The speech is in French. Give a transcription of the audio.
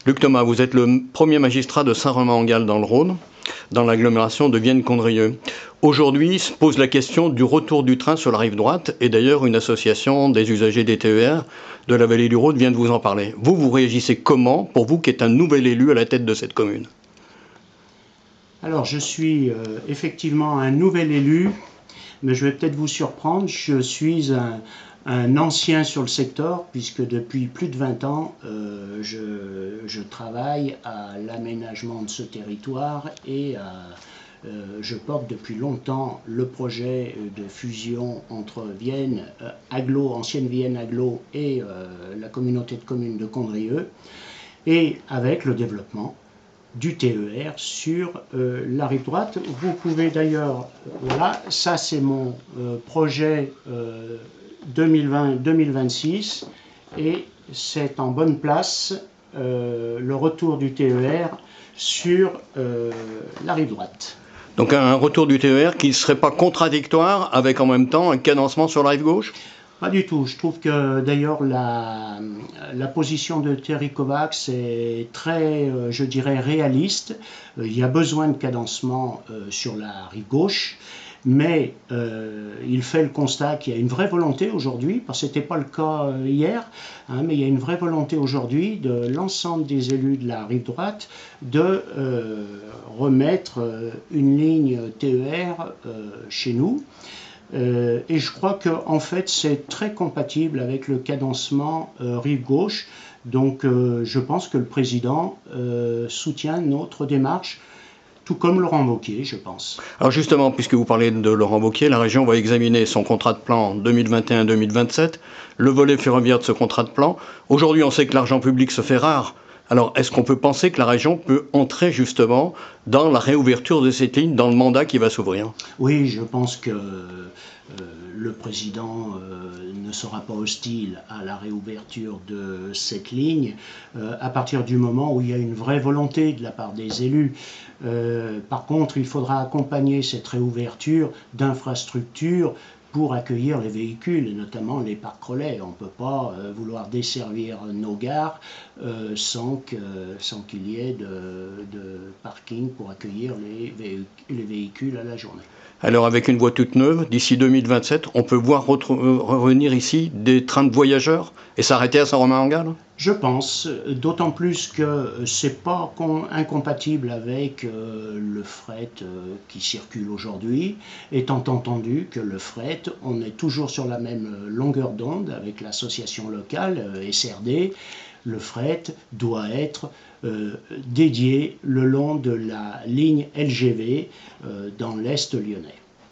Luc Thomas, vous êtes le premier magistrat de Saint-Romain-en-Galles dans le Rhône, dans l'agglomération de Vienne-Condrieu. Aujourd'hui se pose la question du retour du train sur la rive droite, et d'ailleurs une association des usagers des TER de la vallée du Rhône vient de vous en parler. Vous réagissez comment, pour vous qui êtes un nouvel élu à la tête de cette commune? Alors je suis effectivement un nouvel élu, mais je vais peut-être vous surprendre, je suis un ancien sur le secteur, puisque depuis plus de 20 ans, je travaille à l'aménagement de ce territoire et je porte depuis longtemps le projet de fusion entre Vienne, ancienne Vienne Agglo et la communauté de communes de Condrieu, et avec le développement du TER sur la rive droite. Vous pouvez d'ailleurs, voilà, ça c'est mon projet 2020-2026 et c'est en bonne place le retour du TER sur la rive droite. Donc un retour du TER qui ne serait pas contradictoire avec en même temps un cadencement sur la rive gauche? Pas du tout. Je trouve que d'ailleurs la position de Thierry Kovacs est très, je dirais, réaliste. Il y a besoin de cadencement sur la rive gauche, mais il fait le constat qu'il y a une vraie volonté aujourd'hui, parce que ce n'était pas le cas hier, hein, mais il y a une vraie volonté aujourd'hui de l'ensemble des élus de la rive droite de remettre une ligne TER chez nous. Et je crois qu'en fait c'est très compatible avec le cadencement rive gauche. Donc je pense que le président soutient notre démarche, tout comme Laurent Wauquiez, je pense. Alors justement, puisque vous parlez de Laurent Wauquiez, la région va examiner son contrat de plan 2021-2027, le volet ferroviaire de ce contrat de plan. Aujourd'hui, on sait que l'argent public se fait rare. Alors, est-ce qu'on peut penser que la région peut entrer justement dans la réouverture de cette ligne, dans le mandat qui va s'ouvrir? Oui, je pense que le président ne sera pas hostile à la réouverture de cette ligne à partir du moment où il y a une vraie volonté de la part des élus. Par contre, il faudra accompagner cette réouverture d'infrastructures pour accueillir les véhicules, et notamment les parcs relais. On ne peut pas vouloir desservir nos gares sans qu'il y ait de parking pour accueillir les véhicules à la journée. Alors avec une voie toute neuve, d'ici 2027, on peut voir revenir ici des trains de voyageurs et s'arrêter à Saint-Romain-en-Galles? Je pense, d'autant plus que c'est pas incompatible avec le fret qui circule aujourd'hui, étant entendu que le fret, on est toujours sur la même longueur d'onde avec l'association locale SRD. Le fret doit être dédié le long de la ligne LGV dans l'Est lyonnais.